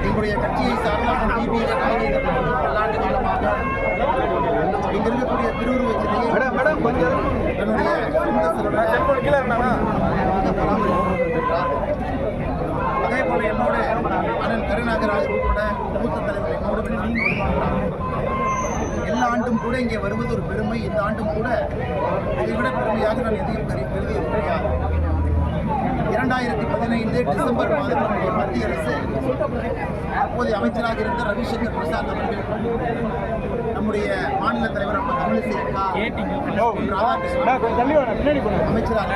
எங்களுடைய கட்சியை சார்ந்த பல்லாண்டு காலமாக இங்க இருக்கக்கூடிய திருவுருவ சிலையை தன்னுடைய அதே போல என்னோட அண்ணன் கருணாகராஜ் உட்பட மூத்த தலைவர் என்னோட எல்லா ஆண்டும் கூட இங்கே வருவது ஒரு பெருமை. இந்த ஆண்டும் கூட இதைவிட பெருமையாக நான் எதையும் கருதி இருக்கிறேன். 2015 டிசம்பர் மாதம் நம்முடைய மத்திய அரசு அப்போதைய அமைச்சராக இருந்த ரவிசங்கர் பிரசாத் அவர்கள் நம்முடைய மாநில தலைவர் நம்ம தமிழிசை அமைச்சராக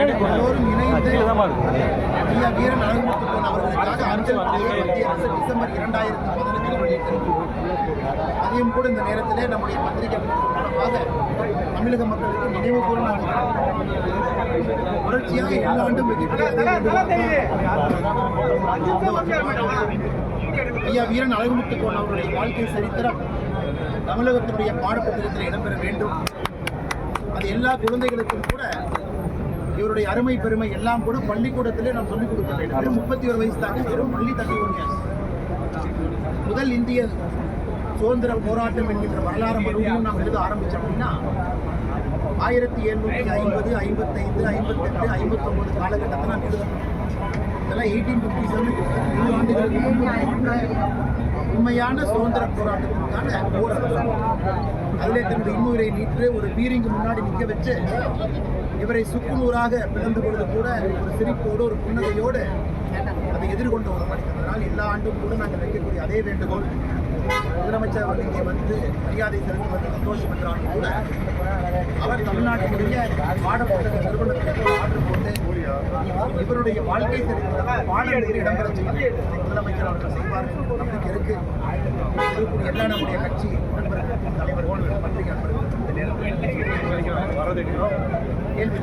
எல்லோரும் இணைந்து ஐயா வீரன் அழகுமுத்துக்கோன் அவர்களுக்காக அஞ்சல் பணியை மத்திய அரசு டிசம்பர் 2015 வெளியிட்டிருக்கிறது. அதையும் கூட இந்த நேரத்திலே நம்முடைய பத்திரிகை மூலமாக தமிழக மக்களுக்கு நினைவு கூறும் தொடர்ச்சியாக எல்லா ஆண்டும் ஐயா வீரன் அழகுமுத்துக்கோன் அவருடைய வாழ்க்கை சரித்திரம் தமிழகத்தினுடைய பாடப்புத்தகத்தில் இடம்பெற வேண்டும். அது எல்லா குழந்தைகளுக்கும் கூட இவருடைய அருமை பெருமை எல்லாம் கூட பள்ளிக்கூடத்திலே நாம் சொல்லிக் கொடுக்க வேண்டும். வெறும் 31 வயசு தாண்டி வெறும் பள்ளி தள்ளி முதல் இந்திய சுதந்திர போராட்டம் என்கின்ற வரலாறு மறுபடியும் நாம் எழுத ஆரம்பித்தோம் அப்படின்னா 1750, 55, 58, 59 காலகட்டத்தில் நாம் எழுதணும். இதெல்லாம் 1857 ஆண்டுகளுக்கு முன்பு உண்மையான சுதந்திர போராட்டத்திற்கான போராட்டம். அதிலே தன்னுடைய இன்னுயிரை நீட்டு ஒரு பீரிங்கு முன்னாடி நிற்க வச்சு இவரை சுக்குநூறாக பிளந்து பொழுது கூட ஒரு சிரிப்போடு ஒரு புன்னகையோடு அதை எதிர்கொண்டு வர மாட்டேங்கிறதுனால் எல்லா ஆண்டும் கூட நாங்கள் வைக்கக்கூடிய அதே வேண்டுகோள் முதலமைச்சர் அவர்கள் இங்கே வந்து மரியாதை செலுத்துவது சந்தோஷம் என்றாலும் கூட அவர் தமிழ்நாட்டினுடைய பாடப்புத்தக நிறுவனத்திற்கு ஆர்டர் போட்டு இவருடைய வாழ்க்கை சரித்திரம் பாடநெறி இடம்பெற செய்ய முதலமைச்சர் அவர்கள் செய்வார்கள் நம்பிக்கை இருக்கு. இருக்கக்கூடிய எல்லா நம்முடைய கட்சி நண்பர்களுக்கும் தலைவர்களும் பத்திரிகை நண்பர்களுக்கும் இந்த நேரத்தில் கேள்வி